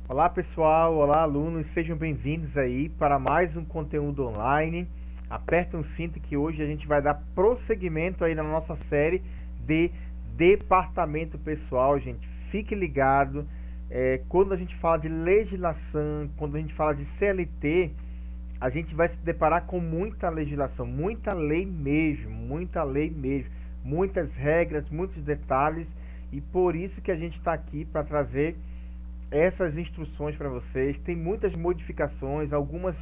Olá pessoal, olá alunos, sejam bem-vindos aí para mais um conteúdo online. Aperta um cinto que hoje a gente vai dar prosseguimento aí na nossa série de departamento pessoal, gente. Fique ligado, quando a gente fala de legislação, quando a gente fala de CLT, a gente vai se deparar com muita legislação, muita lei mesmo, muitas regras, muitos detalhes, e por isso que a gente está aqui para trazer essas instruções para vocês. Tem muitas modificações, algumas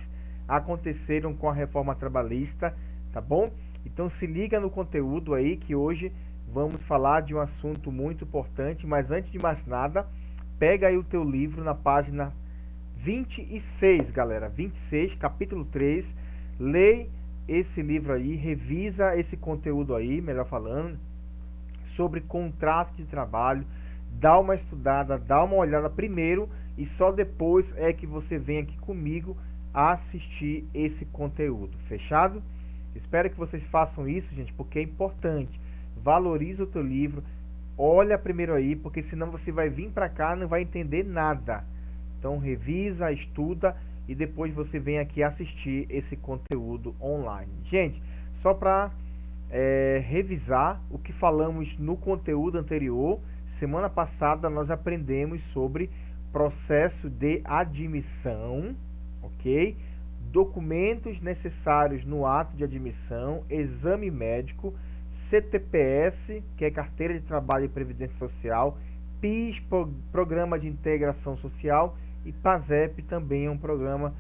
aconteceram com a reforma trabalhista, tá bom? Então se liga no conteúdo aí que hoje vamos falar de um assunto muito importante, mas antes de mais nada, pega aí o teu livro na página 26, galera, 26, capítulo 3. Lê esse livro aí, revisa esse conteúdo aí, melhor falando, sobre contrato de trabalho. Dá uma estudada, dá uma olhada primeiro e só depois é que você vem aqui comigo assistir esse conteúdo. Fechado? Espero que vocês façam isso, gente, porque é importante. Valoriza o teu livro, olha primeiro aí, porque senão você vai vir para cá e não vai entender nada. Então revisa, estuda e depois você vem aqui assistir esse conteúdo online. Gente, só para revisar o que falamos no conteúdo anterior. Semana passada nós aprendemos sobre processo de admissão, ok? Documentos necessários no ato de admissão, exame médico, CTPS, que é Carteira de Trabalho e Previdência Social, PIS, Programa de Integração Social, e PASEP também é um programa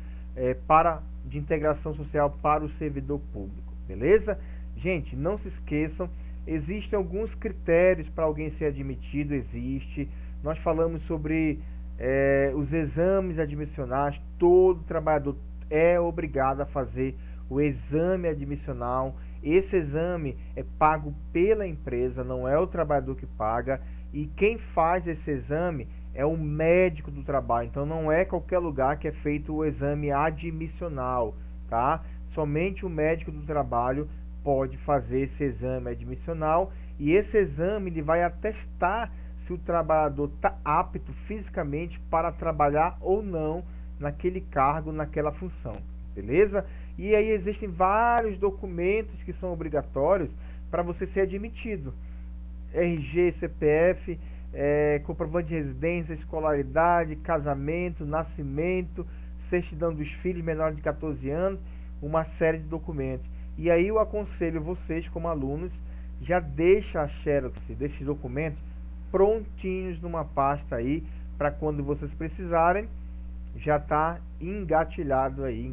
de integração social para o servidor público, beleza? Gente, não se esqueçam, existem alguns critérios para alguém ser admitido, existe. Nós falamos sobre os exames admissionais, todo trabalhador é obrigado a fazer o exame admissional. Esse exame é pago pela empresa, não é o trabalhador que paga, e quem faz esse exame é o médico do trabalho, então não é qualquer lugar que é feito o exame admissional, tá? Somente o médico do trabalho pode fazer esse exame admissional, e esse exame ele vai atestar se o trabalhador está apto fisicamente para trabalhar ou não naquele cargo, naquela função, beleza? E aí existem vários documentos que são obrigatórios para você ser admitido: RG, CPF, comprovante de residência, escolaridade, casamento, nascimento, certidão dos filhos menores de 14 anos, uma série de documentos. E aí eu aconselho vocês, como alunos, já deixa a xerox desses documentos prontinhos numa pasta aí, para quando vocês precisarem, já tá engatilhado aí,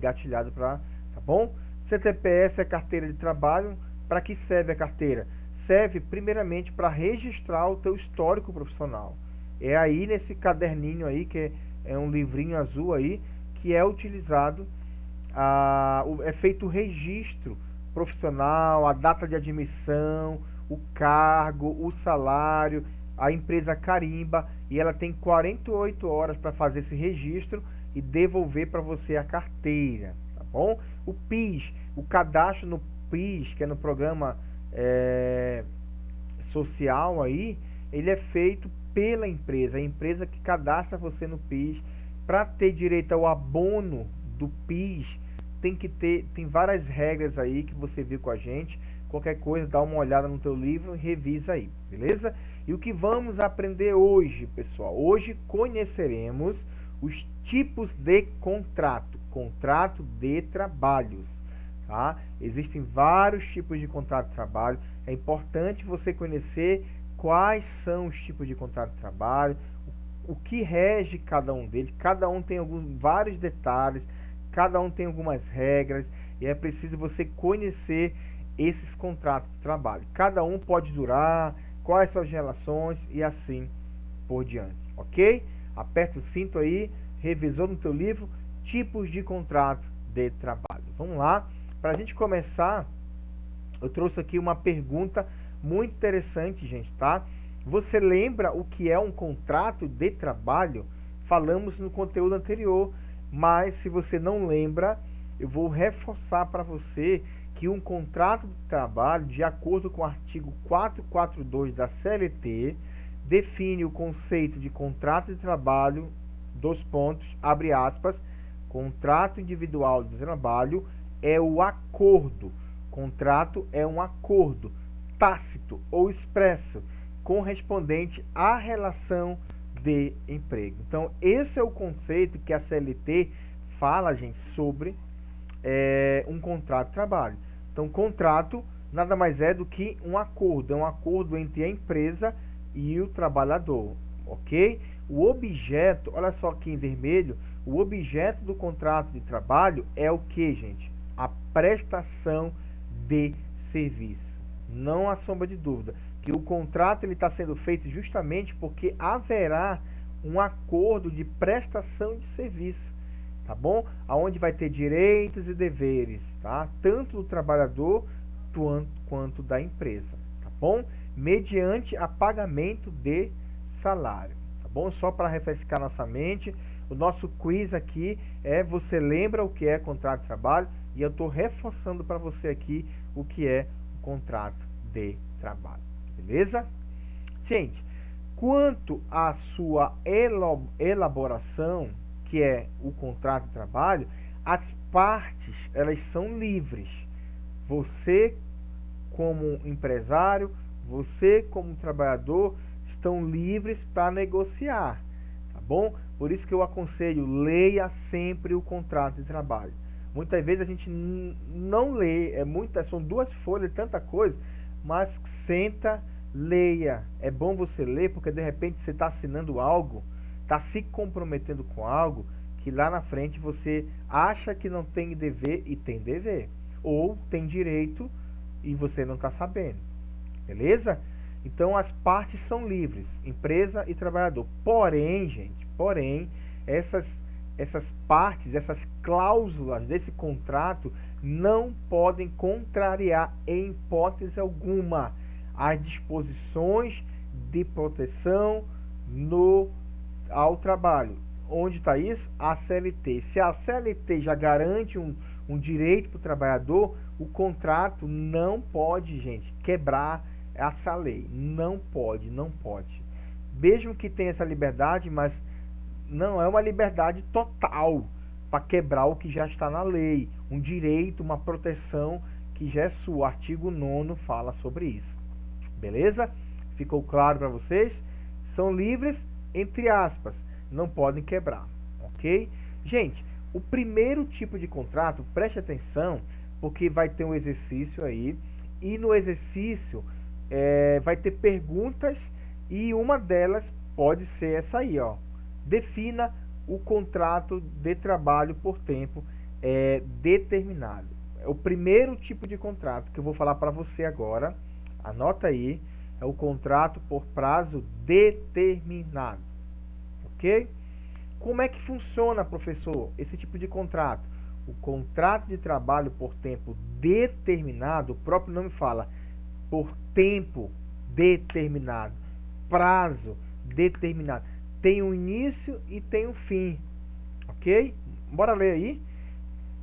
para, tá bom? CTPS é carteira de trabalho. Para que serve a carteira? Serve primeiramente para registrar o teu histórico profissional. É aí nesse caderninho aí, que é um livrinho azul aí, que é utilizado, é feito o registro profissional, a data de admissão, o cargo, o salário, a empresa carimba, e ela tem 48 horas para fazer esse registro e devolver para você a carteira, tá bom? O PIS, o cadastro no PIS, que é no programa social aí, ele é feito pela empresa, a empresa que cadastra você no PIS. Para ter direito ao abono do PIS, tem várias regras aí que você viu com a gente. Qualquer coisa, dá uma olhada no teu livro e revisa aí, beleza? E o que vamos aprender hoje, pessoal? Hoje conheceremos os tipos de contrato de trabalhos, tá? Existem vários tipos de contrato de trabalho. É importante você conhecer quais são os tipos de contrato de trabalho, o que rege cada um deles. Cada um tem vários detalhes, cada um tem algumas regras, e é preciso você conhecer esses contratos de trabalho. Cada um pode durar, quais são as relações e assim por diante, ok? Aperta o cinto aí, revisou no teu livro, tipos de contrato de trabalho. Vamos lá, para a gente começar, eu trouxe aqui uma pergunta muito interessante, gente, tá? Você lembra o que é um contrato de trabalho? Falamos no conteúdo anterior, mas se você não lembra, eu vou reforçar para você que um contrato de trabalho, de acordo com o artigo 442 da CLT, define o conceito de contrato de trabalho dois pontos, abre aspas, contrato individual de trabalho é o acordo. Contrato é um acordo tácito ou expresso correspondente à relação de emprego. Então, esse é o conceito que a CLT fala, gente, sobre um contrato de trabalho. Então, contrato nada mais é do que um acordo, é um acordo entre a empresa e o trabalhador, ok? O objeto, olha só aqui em vermelho, o objeto do contrato de trabalho é o que, gente? A prestação de serviço. Não há sombra de dúvida que o contrato está sendo feito justamente porque haverá um acordo de prestação de serviço, tá bom? Aonde vai ter direitos e deveres, tá? Tanto do trabalhador quanto da empresa, tá bom? Mediante a pagamento de salário, tá bom? Só para refrescar nossa mente, o nosso quiz aqui é: você lembra o que é contrato de trabalho? E eu estou reforçando para você aqui o que é o contrato de trabalho, beleza? Gente, quanto à sua elaboração, que é o contrato de trabalho, as partes, elas são livres. Você, como empresário, você, como trabalhador, estão livres para negociar, tá bom? Por isso que eu aconselho, leia sempre o contrato de trabalho. Muitas vezes a gente não lê, são duas folhas, tanta coisa, mas senta, leia. É bom você ler, porque de repente você está assinando algo, está se comprometendo com algo, que lá na frente você acha que não tem dever e tem dever. Ou tem direito e você não está sabendo. Beleza? Então as partes são livres, empresa e trabalhador. Porém, gente, essas partes, essas cláusulas desse contrato não podem contrariar em hipótese alguma as disposições de proteção ao trabalho. Onde está isso? A CLT. Se a CLT já garante um direito para o trabalhador, o contrato não pode, gente, quebrar essa lei. Não pode. Mesmo que tenha essa liberdade, mas não é uma liberdade total para quebrar o que já está na lei. Um direito, uma proteção que já é sua. O artigo 9º fala sobre isso. Beleza? Ficou claro para vocês? São livres, entre aspas, não podem quebrar, ok? Gente, o primeiro tipo de contrato, preste atenção, porque vai ter um exercício aí, e no exercício vai ter perguntas, e uma delas pode ser essa aí, ó. Defina o contrato de trabalho por tempo determinado. É o primeiro tipo de contrato que eu vou falar para você agora. Anota aí, é o contrato por prazo determinado, ok? Como é que funciona, professor, esse tipo de contrato? O contrato de trabalho por tempo determinado, o próprio nome fala, por tempo determinado, prazo determinado. Tem um início e tem um fim, ok? Bora ler aí.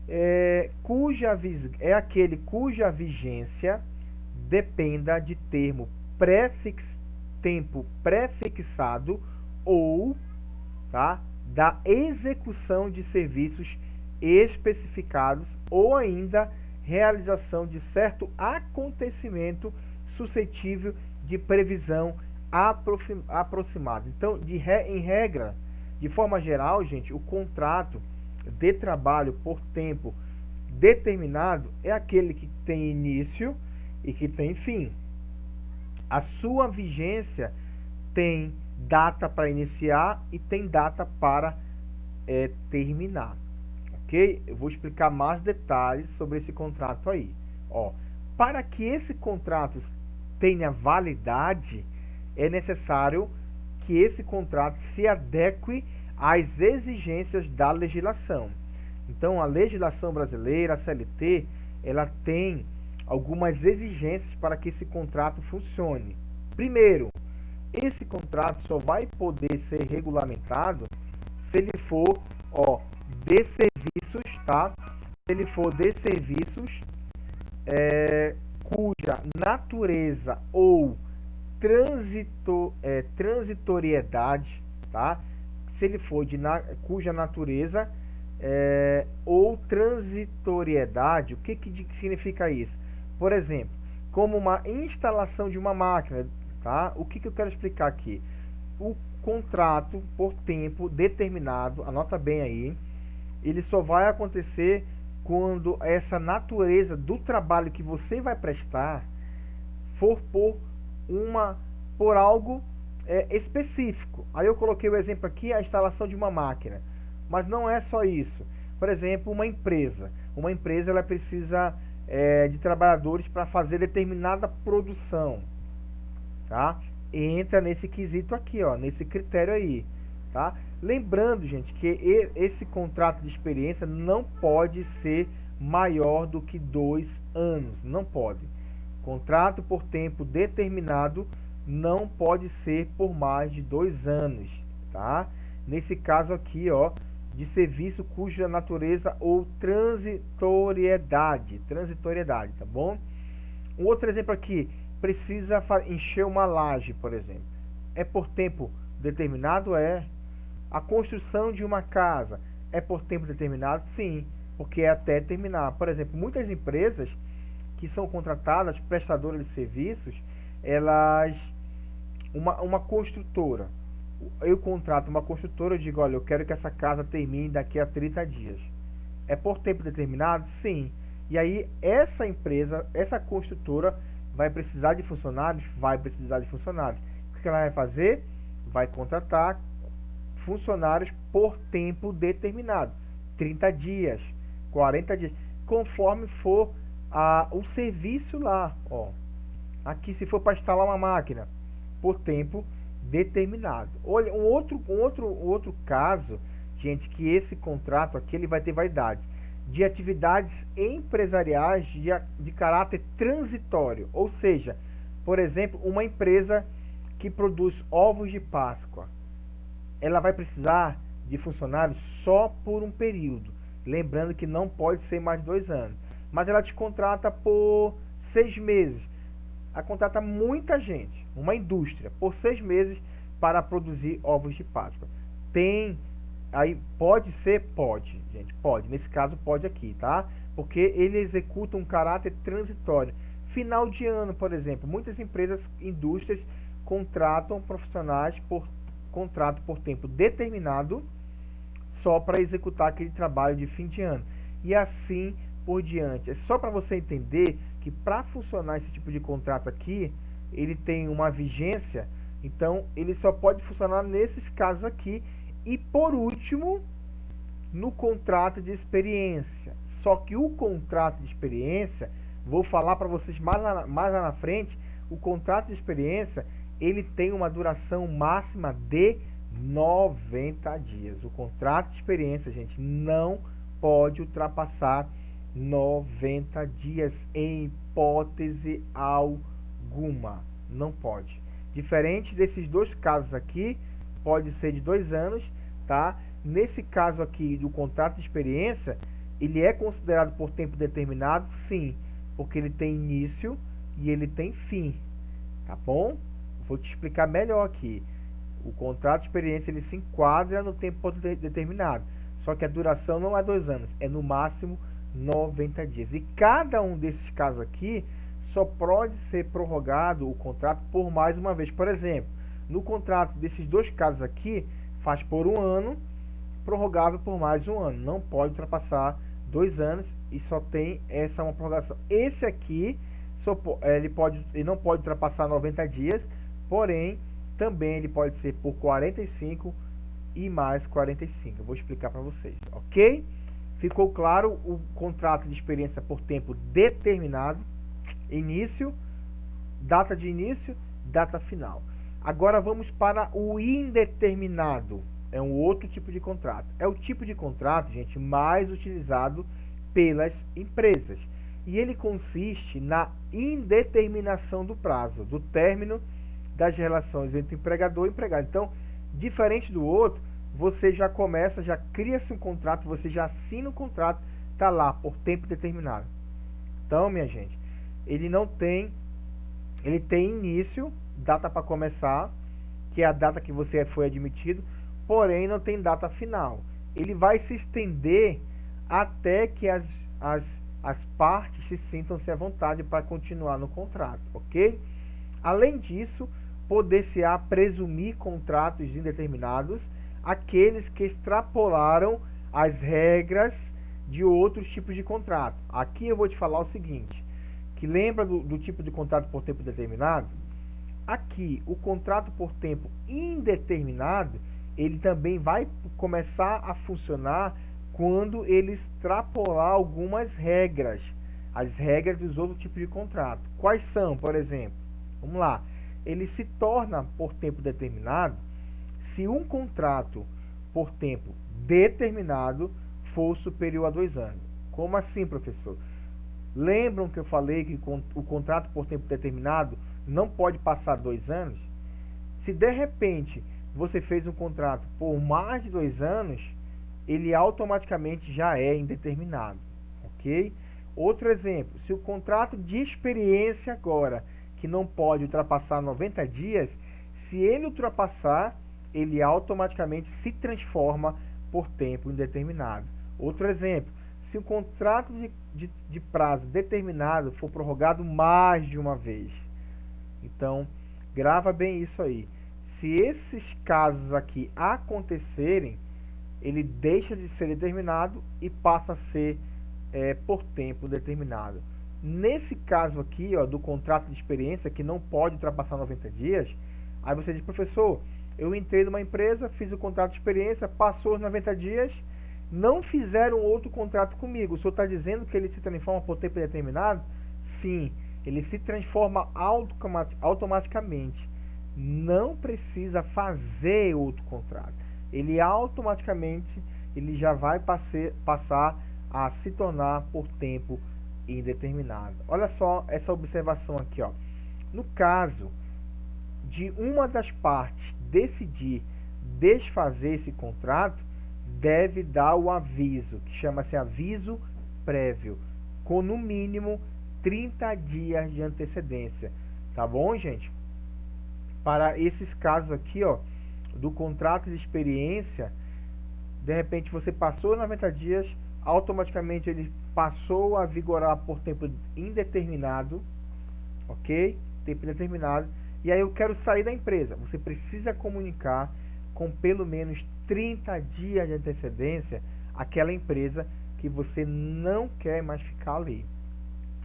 É aquele cuja vigência dependa de tempo prefixado ou, tá, da execução de serviços especificados ou ainda realização de certo acontecimento suscetível de previsão aproximada. Então, em regra, de forma geral, gente, o contrato de trabalho por tempo determinado é aquele que tem início e que tem fim. A sua vigência tem data para iniciar e tem data para terminar, ok? Eu vou explicar mais detalhes sobre esse contrato aí. Ó, para que esse contrato tenha validade, é necessário que esse contrato se adeque às exigências da legislação. Então, a legislação brasileira, a CLT, ela tem algumas exigências para que esse contrato funcione. Primeiro, esse contrato só vai poder ser regulamentado se ele for de serviços, tá? Se ele for de serviços cuja natureza ou transitoriedade, tá? se ele for cuja natureza ou transitoriedade. O que significa isso? Por exemplo, como uma instalação de uma máquina, tá? O que eu quero explicar aqui? O contrato por tempo determinado, anota bem aí, ele só vai acontecer quando essa natureza do trabalho que você vai prestar for por algo específico. Aí eu coloquei o exemplo aqui, a instalação de uma máquina, mas não é só isso. Por exemplo, uma empresa ela precisa de trabalhadores para fazer determinada produção, tá? Entra nesse quesito aqui, ó, nesse critério aí, tá? Lembrando, gente, que esse contrato de experiência não pode ser maior do que 2 anos, não pode. Contrato por tempo determinado não pode ser por mais de 2 anos, tá? Nesse caso aqui, ó, de serviço cuja natureza ou transitoriedade, tá bom? Um outro exemplo aqui, precisa encher uma laje, por exemplo. É por tempo determinado? É. A construção de uma casa é por tempo determinado? Sim, porque é até terminar. Por exemplo, muitas empresas que são contratadas, prestadoras de serviços, uma construtora, eu contrato uma construtora, eu digo, olha, eu quero que essa casa termine daqui a 30 dias. É por tempo determinado? Sim. E aí, essa empresa, essa construtora, vai precisar de funcionários? Vai precisar de funcionários. O que ela vai fazer? Vai contratar funcionários por tempo determinado. 30 dias, 40 dias, conforme for o serviço lá, ó. Aqui, se for para instalar uma máquina, por tempo determinado. Olha, um outro caso, gente, que esse contrato aqui ele vai ter validade de atividades empresariais de caráter transitório, ou seja, por exemplo, uma empresa que produz ovos de Páscoa, ela vai precisar de funcionários só por um período, lembrando que não pode ser mais de 2 anos, mas ela te contrata por 6 meses, ela contrata muita gente, uma indústria, por 6 meses para produzir ovos de Páscoa. Aí pode ser? Pode, gente, pode. Nesse caso pode aqui, tá? Porque ele executa um caráter transitório. Final de ano, por exemplo, muitas empresas, indústrias contratam profissionais por contrato por tempo determinado só para executar aquele trabalho de fim de ano. E assim por diante. É só para você entender que para funcionar esse tipo de contrato aqui, ele tem uma vigência, então ele só pode funcionar nesses casos aqui. E por último, no contrato de experiência. Só que o contrato de experiência, vou falar para vocês mais lá na frente, o contrato de experiência, ele tem uma duração máxima de 90 dias. O contrato de experiência, gente, não pode ultrapassar 90 dias em hipótese alguma. Não pode. Diferente desses dois casos aqui, pode ser de 2 anos, tá? Nesse caso aqui do contrato de experiência, ele é considerado por tempo determinado, sim, porque ele tem início e ele tem fim, tá bom? Vou te explicar melhor aqui. O contrato de experiência ele se enquadra no tempo determinado, só que a duração não é 2 anos, é no máximo 90 dias. E cada um desses casos aqui só pode ser prorrogado o contrato por mais uma vez. Por exemplo, no contrato desses dois casos aqui, faz por 1 ano, prorrogável por mais 1 ano. Não pode ultrapassar 2 anos e só tem uma prorrogação. Esse aqui, ele não pode ultrapassar 90 dias, porém, também ele pode ser por 45 e mais 45. Eu vou explicar para vocês, ok? Ficou claro o contrato de experiência por tempo determinado, data de início, data final. Agora vamos para o indeterminado. É um outro tipo de contrato. É o tipo de contrato, gente, mais utilizado pelas empresas. E ele consiste na indeterminação do prazo, do término das relações entre empregador e empregado. Então, diferente do outro, você já cria-se um contrato, você já assina um contrato, tá lá por tempo determinado. Então, minha gente, ele tem início, data para começar, que é a data que você foi admitido, porém não tem data final. Ele vai se estender até que as partes se sintam-se à vontade para continuar no contrato, ok? Além disso, poder-se-á presumir contratos indeterminados aqueles que extrapolaram as regras de outros tipos de contrato. Aqui eu vou te falar o seguinte, que lembra do tipo de contrato por tempo determinado? Aqui, o contrato por tempo indeterminado, ele também vai começar a funcionar quando ele extrapolar algumas regras, as regras dos outros tipos de contrato. Quais são, por exemplo? Vamos lá. Ele se torna por tempo determinado se um contrato por tempo determinado for superior a 2 anos. Como assim, professor? Lembram que eu falei que o contrato por tempo determinado não pode passar 2 anos? Se de repente você fez um contrato por mais de 2 anos, ele automaticamente já é indeterminado, ok? Outro exemplo, se o contrato de experiência agora, que não pode ultrapassar 90 dias, se ele ultrapassar, ele automaticamente se transforma por tempo indeterminado. Outro exemplo, se o contrato de prazo determinado for prorrogado mais de uma vez. Então, grava bem isso aí. Se esses casos aqui acontecerem, ele deixa de ser determinado e passa a ser por tempo determinado. Nesse caso aqui, ó, do contrato de experiência, que não pode ultrapassar 90 dias, aí você diz, professor, eu entrei numa empresa, fiz o contrato de experiência, passou os 90 dias, não fizeram outro contrato comigo. O senhor está dizendo que ele se transforma por tempo determinado? Sim, ele se transforma automaticamente. Não precisa fazer outro contrato. Ele automaticamente já vai passar a se tornar por tempo indeterminado. Olha só essa observação aqui, ó. No caso de uma das partes decidir desfazer esse contrato, deve dar o aviso, que chama-se aviso prévio, com no mínimo 30 dias de antecedência. Tá bom, gente? Para esses casos aqui, ó, do contrato de experiência, de repente você passou 90 dias, automaticamente ele passou a vigorar por tempo indeterminado, ok? Tempo indeterminado. E aí eu quero sair da empresa. Você precisa comunicar com pelo menos 30 dias de antecedência aquela empresa que você não quer mais ficar ali,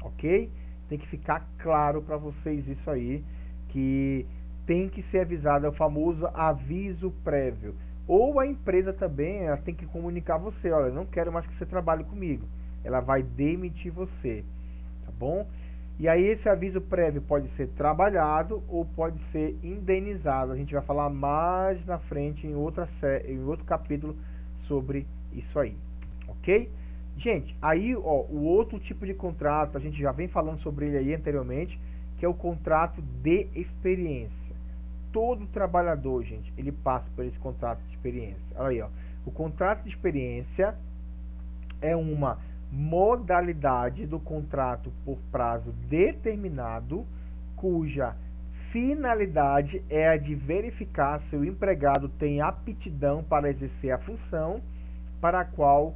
ok? Tem que ficar claro para vocês isso aí, que tem que ser avisado, é o famoso aviso prévio. Ou a empresa também, ela tem que comunicar a você, olha, eu não quero mais que você trabalhe comigo. Ela vai demitir você, tá bom? E aí esse aviso prévio pode ser trabalhado ou pode ser indenizado. A gente vai falar mais na frente em outro capítulo sobre isso aí, ok? Gente, aí ó, o outro tipo de contrato, a gente já vem falando sobre ele aí anteriormente, que é o contrato de experiência. Todo trabalhador, gente, ele passa por esse contrato de experiência. Olha aí, ó. O contrato de experiência é uma modalidade do contrato por prazo determinado, cuja finalidade é a de verificar se o empregado tem aptidão para exercer a função para a qual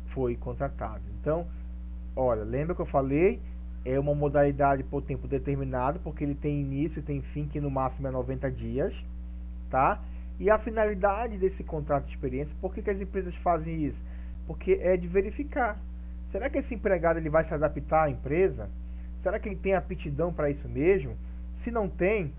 foi contratado. Então, olha, lembra que eu falei? É uma modalidade por tempo determinado, porque ele tem início e tem fim, que no máximo é 90 dias, tá? E a finalidade desse contrato de experiência, por que as empresas fazem isso? Porque é de verificar. Será que esse empregado ele vai se adaptar à empresa? Será que ele tem aptidão para isso mesmo? Se não tem,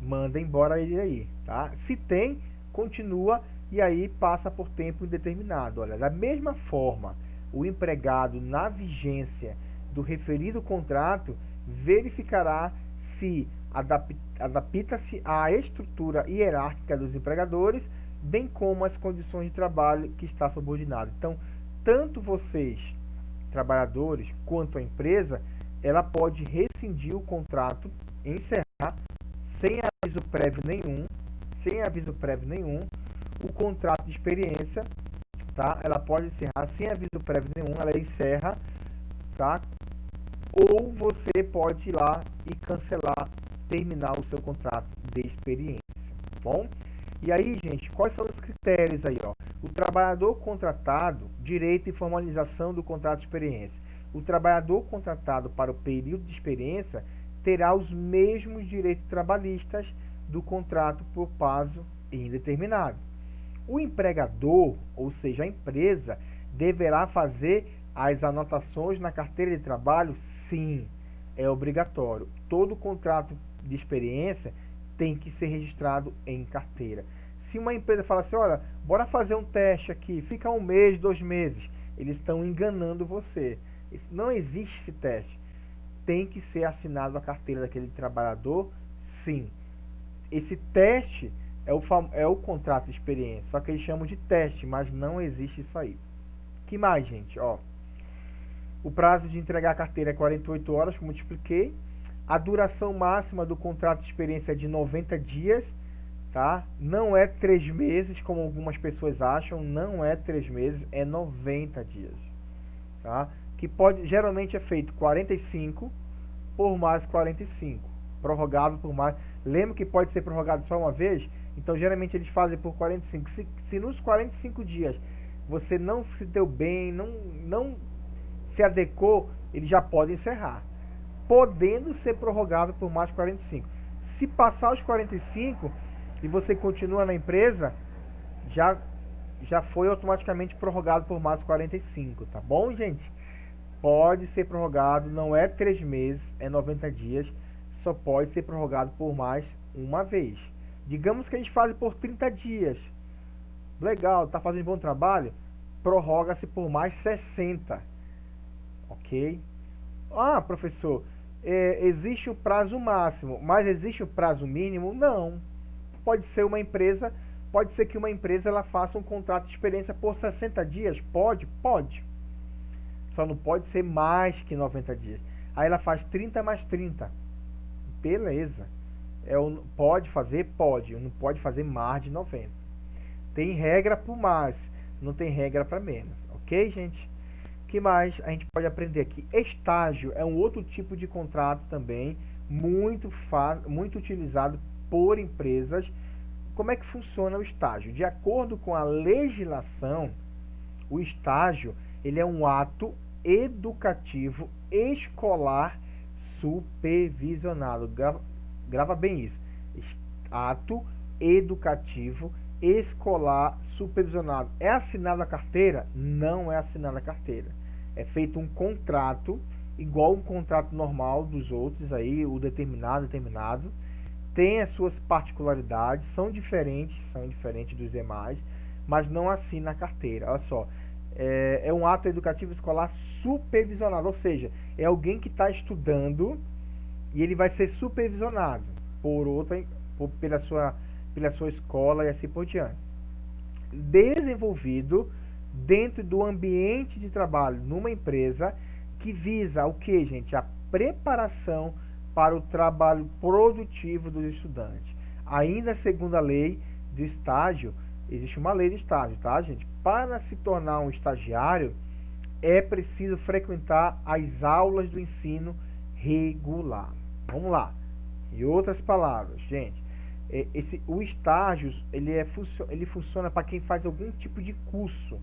manda embora ele aí, tá? Se tem, continua e aí passa por tempo indeterminado. Olha, da mesma forma, o empregado na vigência do referido contrato verificará se adapta-se à estrutura hierárquica dos empregadores, bem como às condições de trabalho que está subordinado. Então, tanto vocês, trabalhadores, quanto a empresa, ela pode rescindir o contrato, encerrar, sem aviso prévio nenhum, o contrato de experiência, tá? Ela pode encerrar sem aviso prévio nenhum, ela encerra, tá? Ou você pode ir lá e cancelar, terminar o seu contrato de experiência, tá bom? E aí, gente, quais são os critérios aí, ó? O trabalhador contratado, direito e formalização do contrato de experiência. O trabalhador contratado para o período de experiência terá os mesmos direitos trabalhistas do contrato por prazo indeterminado. O empregador, ou seja, a empresa, deverá fazer as anotações na carteira de trabalho? Sim, é obrigatório. Todo contrato de experiência tem que ser registrado em carteira. Se uma empresa fala assim, olha, bora fazer um teste aqui, fica 1 mês, 2 meses, eles estão enganando você. Não existe esse teste. Tem que ser assinado a carteira daquele trabalhador? Sim. Esse teste é o contrato de experiência, só que eles chamam de teste, mas não existe isso aí. Que mais, gente? Ó, o prazo de entregar a carteira é 48 horas, como eu te expliquei. A duração máxima do contrato de experiência é de 90 dias, tá? Não é 3 meses, como algumas pessoas acham, não é 3 meses, é 90 dias, tá? Que geralmente é feito 45 por mais 45, prorrogável por mais. Lembra que pode ser prorrogado só uma vez? Então, geralmente eles fazem por 45. Se nos 45 dias você não se deu bem, não se adequou, ele já pode encerrar, podendo ser prorrogável por mais 45. Se passar os 45 e você continua na empresa, já foi automaticamente prorrogado por mais 45, tá bom, gente? Pode ser prorrogado, não é 3 meses, é 90 dias, só pode ser prorrogado por mais uma vez. Digamos que a gente faz por 30 dias. Legal, tá fazendo bom trabalho? Prorroga-se por mais 60. Ok? Ah, professor, existe o prazo máximo, mas existe o prazo mínimo? Não. Pode ser que uma empresa ela faça um contrato de experiência por 60 dias? Pode. Só não pode ser mais que 90 dias. Aí ela faz 30 mais 30. Beleza. Pode fazer? Pode. Não pode fazer mais de 90. Tem regra para mais, não tem regra para menos. Ok, gente? O que mais a gente pode aprender aqui? Estágio é um outro tipo de contrato também, muito utilizado por empresas. Como é que funciona o estágio? De acordo com a legislação, o estágio ele é um ato educativo escolar supervisionado. Grava bem isso. Ato educativo escolar supervisionado. É assinada a carteira? Não é assinada a carteira. É feito um contrato, igual um contrato normal dos outros aí, o determinado. Tem as suas particularidades, são diferentes dos demais, mas não assina a carteira. Olha só. É um ato educativo escolar supervisionado, ou seja, é alguém que está estudando e ele vai ser supervisionado pela sua escola e assim por diante. Desenvolvido dentro do ambiente de trabalho numa empresa que visa o que, gente? A preparação para o trabalho produtivo dos estudantes. Ainda segundo a lei do estágio, existe uma lei de estágio, tá, gente? Para se tornar um estagiário, é preciso frequentar as aulas do ensino regular. Vamos lá. Em outras palavras, gente, o estágio ele funciona para quem faz algum tipo de curso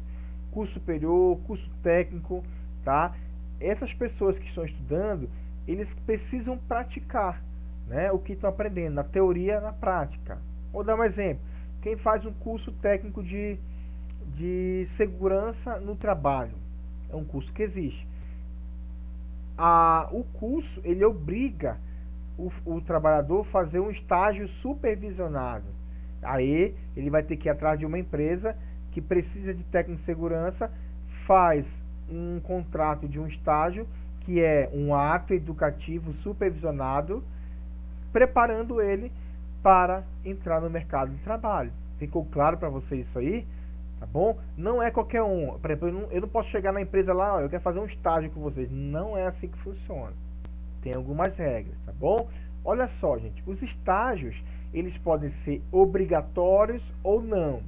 superior, curso técnico, tá? Essas pessoas que estão estudando, eles precisam praticar, né, o que estão aprendendo, na teoria e na prática. Vou dar um exemplo. Quem faz um curso técnico de segurança no trabalho, é um curso que existe. O curso, ele obriga o trabalhador a fazer um estágio supervisionado. Aí, ele vai ter que ir atrás de uma empresa que precisa de técnico de segurança, faz um contrato de um estágio, que é um ato educativo supervisionado, preparando ele para entrar no mercado de trabalho. Ficou claro para vocês isso aí? Tá bom? Não é qualquer um. Por exemplo, eu não posso chegar na empresa lá, eu quero fazer um estágio com vocês. Não é assim que funciona. Tem algumas regras, tá bom? Olha só, gente. Os estágios, eles podem ser obrigatórios ou não.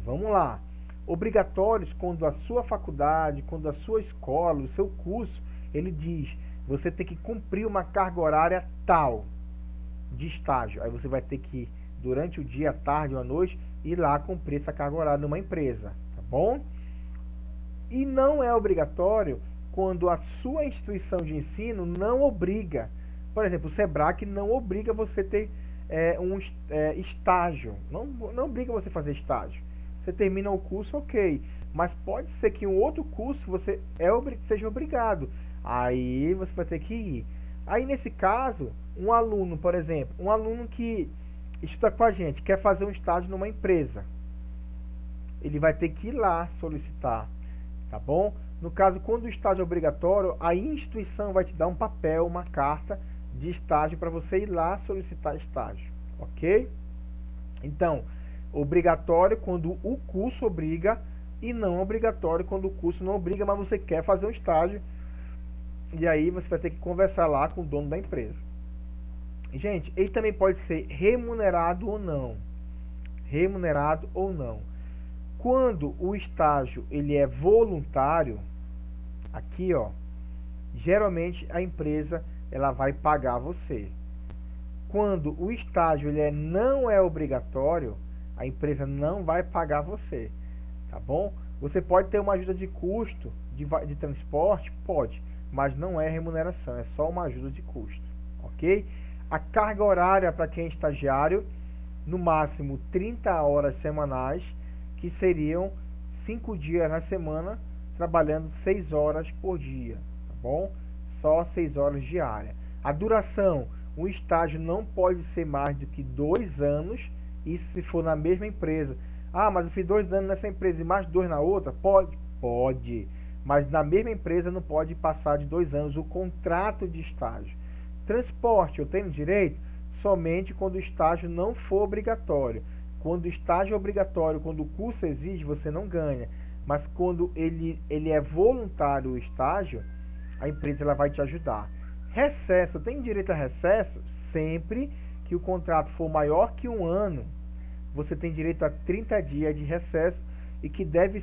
Vamos lá. Obrigatórios quando a sua faculdade, quando a sua escola, o seu curso, ele diz, você tem que cumprir uma carga horária tal de estágio. Aí você vai ter que durante o dia, à tarde ou à noite, ir lá cumprir essa carga horária numa empresa, tá bom? E não é obrigatório quando a sua instituição de ensino não obriga. Por exemplo, o SEBRAC não obriga você a ter estágio, não obriga você a fazer estágio. Você termina o curso, ok, mas pode ser que um outro curso você seja obrigado. Aí você vai ter que ir. Aí nesse caso, um aluno, por exemplo, um aluno que estuda com a gente, quer fazer um estágio numa empresa, ele vai ter que ir lá solicitar, tá bom? No caso, quando o estágio é obrigatório, a instituição vai te dar um papel, uma carta de estágio para você ir lá solicitar estágio, ok? Então, obrigatório quando o curso obriga e não obrigatório quando o curso não obriga, mas você quer fazer um estágio. E aí você vai ter que conversar lá com o dono da empresa. Gente, ele também pode ser remunerado ou não. Remunerado ou não. Quando o estágio ele é voluntário, aqui ó, geralmente a empresa ela vai pagar você. Quando o estágio ele não é obrigatório, a empresa não vai pagar você, tá bom? Você pode ter uma ajuda de custo de transporte, pode, mas não é remuneração, é só uma ajuda de custo, ok? A carga horária para quem é estagiário, no máximo 30 horas semanais, que seriam 5 dias na semana, trabalhando 6 horas por dia, tá bom? Só 6 horas diárias. A duração, o estágio não pode ser mais do que 2 anos, isso se for na mesma empresa. Ah, mas eu fiz 2 anos nessa empresa e mais 2 na outra? Pode? Pode. Mas na mesma empresa não pode passar de 2 anos o contrato de estágio. Transporte, eu tenho direito somente quando o estágio não for obrigatório. Quando o estágio é obrigatório, quando o curso exige, você não ganha. Mas quando ele é voluntário o estágio, a empresa ela vai te ajudar. Recesso, eu tenho direito a recesso sempre que o contrato for maior que 1 ano. Você tem direito a 30 dias de recesso e que deve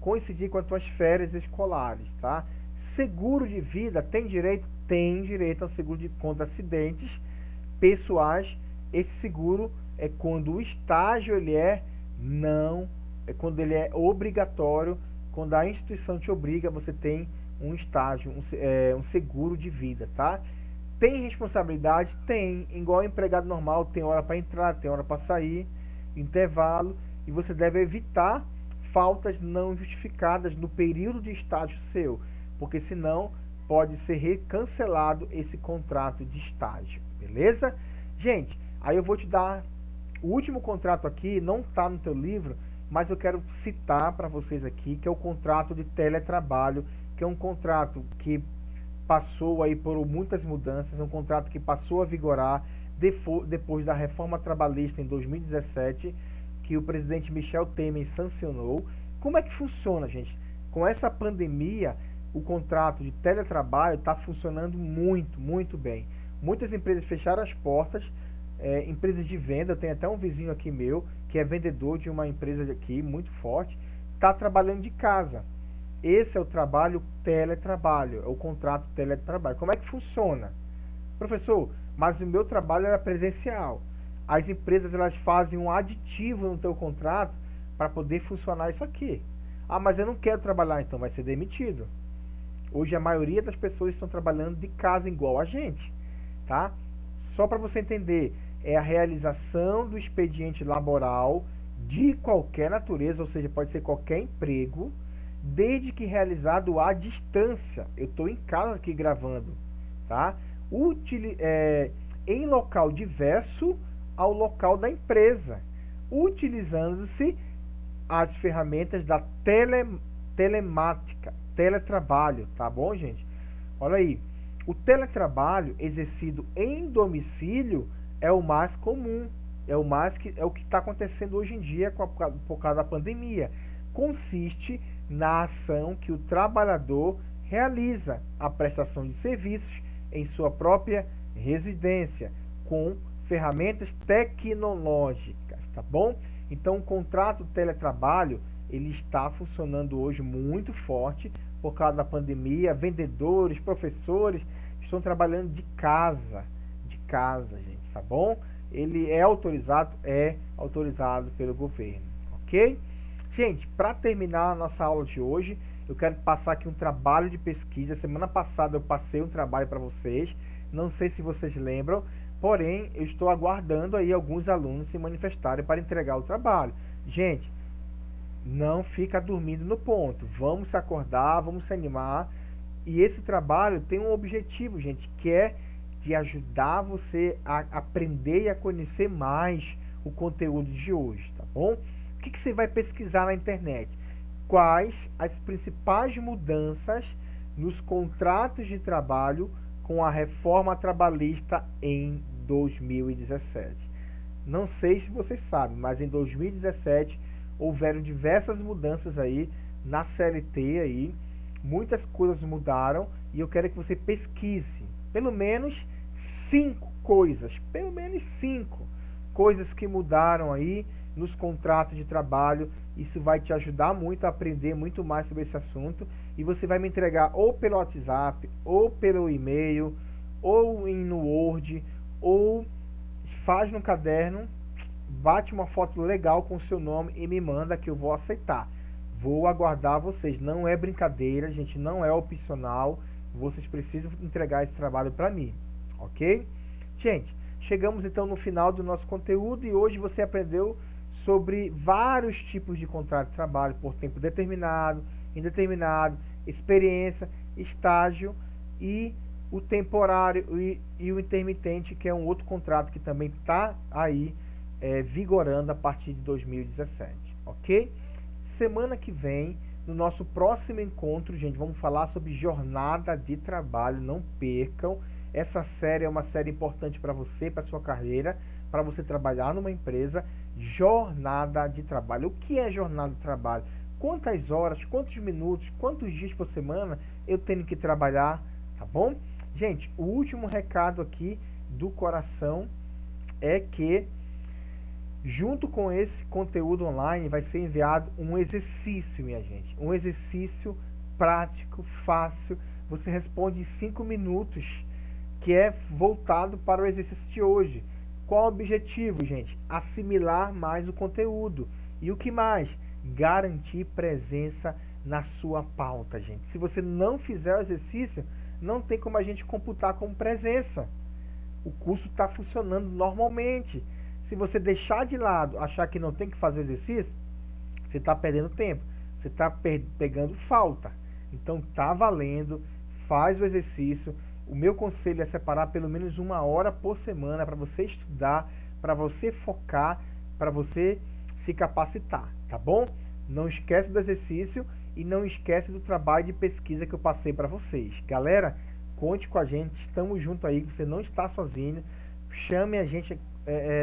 coincidir com as suas férias escolares, tá? Seguro de vida, tem direito? Tem direito ao seguro contra acidentes pessoais. Esse seguro é quando o estágio quando ele é obrigatório, quando a instituição te obriga, você tem um estágio, um seguro de vida, tá? Tem responsabilidade? Tem. Igual empregado normal, tem hora para entrar, tem hora para sair, intervalo, e você deve evitar faltas não justificadas no período de estágio seu, porque senão pode ser cancelado esse contrato de estágio, beleza? Gente, aí eu vou te dar o último contrato aqui, não está no teu livro, mas eu quero citar para vocês aqui, que é o contrato de teletrabalho, que é um contrato que passou aí por muitas mudanças, é um contrato que passou a vigorar depois da reforma trabalhista em 2017, que o presidente Michel Temer sancionou. Como é que funciona, gente? Com essa pandemia, o contrato de teletrabalho está funcionando muito, muito bem. Muitas empresas fecharam as portas, empresas de venda, eu tenho até um vizinho aqui meu, que é vendedor de uma empresa aqui, muito forte, está trabalhando de casa. Esse é o trabalho teletrabalho, é o contrato teletrabalho. Como é que funciona? Professor, mas o meu trabalho era presencial. As empresas elas fazem um aditivo no teu contrato para poder funcionar isso aqui. Ah, mas eu não quero trabalhar, então vai ser demitido. Hoje a maioria das pessoas estão trabalhando de casa igual a gente, tá? Só para você entender, é a realização do expediente laboral de qualquer natureza, ou seja, pode ser qualquer emprego, desde que realizado à distância. Eu estou em casa aqui gravando, tá? Em local diverso ao local da empresa, utilizando-se as ferramentas da telemática, teletrabalho, tá bom, gente? Olha aí, o teletrabalho exercido em domicílio é o mais comum, é o que está acontecendo hoje em dia por causa da pandemia. Consiste na ação que o trabalhador realiza a prestação de serviços em sua própria residência, com ferramentas tecnológicas, tá bom? Então, o contrato de teletrabalho, ele está funcionando hoje muito forte por causa da pandemia. Vendedores, professores estão trabalhando de casa, gente, tá bom? ele é autorizado? É autorizado pelo governo, ok? Gente, para terminar a nossa aula de hoje, eu quero passar aqui um trabalho de pesquisa. Semana passada eu passei um trabalho para vocês, não sei se vocês lembram, porém eu estou aguardando aí alguns alunos se manifestarem para entregar o trabalho. Gente, não fica dormindo no ponto, vamos se acordar, vamos se animar. E esse trabalho tem um objetivo, gente, que é de ajudar você a aprender e a conhecer mais o conteúdo de hoje, tá bom? O que você vai pesquisar na internet? Quais as principais mudanças nos contratos de trabalho com a reforma trabalhista em 2017? Não sei se vocês sabem, mas em 2017 houveram diversas mudanças aí na CLT aí, muitas coisas mudaram e eu quero que você pesquise pelo menos 5 coisas, pelo menos 5 coisas que mudaram aí nos contratos de trabalho. Isso vai te ajudar muito a aprender muito mais sobre esse assunto e você vai me entregar ou pelo WhatsApp, ou pelo e-mail, ou no Word, ou faz no caderno, bate uma foto legal com o seu nome e me manda que eu vou aceitar. Vou aguardar vocês, não é brincadeira, gente, não é opcional, vocês precisam entregar esse trabalho para mim, ok? Gente, chegamos então no final do nosso conteúdo e hoje você aprendeu sobre vários tipos de contrato de trabalho por tempo determinado, indeterminado, experiência, estágio e o temporário e o intermitente, que é um outro contrato que também está aí vigorando a partir de 2017, ok? Semana que vem, no nosso próximo encontro, gente, vamos falar sobre jornada de trabalho. Não percam, essa série é uma série importante para você, para sua carreira, para você trabalhar numa empresa. Jornada de trabalho. O que é jornada de trabalho? Quantas horas, quantos minutos, quantos dias por semana eu tenho que trabalhar, tá bom? Gente, o último recado aqui do coração é que junto com esse conteúdo online vai ser enviado um exercício, minha gente. Um exercício prático, fácil. Você responde em 5 minutos, que é voltado para o exercício de hoje. Qual o objetivo, gente? Assimilar mais o conteúdo. E o que mais? Garantir presença na sua pauta, gente. Se você não fizer o exercício, não tem como a gente computar como presença. O curso está funcionando normalmente. Se você deixar de lado, achar que não tem que fazer exercício, você está perdendo tempo, você está pegando falta. Então tá valendo, faz o exercício. O meu conselho é separar pelo menos 1 hora por semana para você estudar, para você focar, para você se capacitar, tá bom? Não esquece do exercício e não esquece do trabalho de pesquisa que eu passei para vocês. Galera, conte com a gente, estamos juntos aí, você não está sozinho. Chame a gente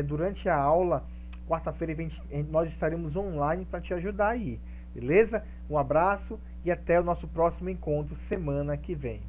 durante a aula, quarta-feira nós estaremos online para te ajudar aí, beleza? Um abraço e até o nosso próximo encontro semana que vem.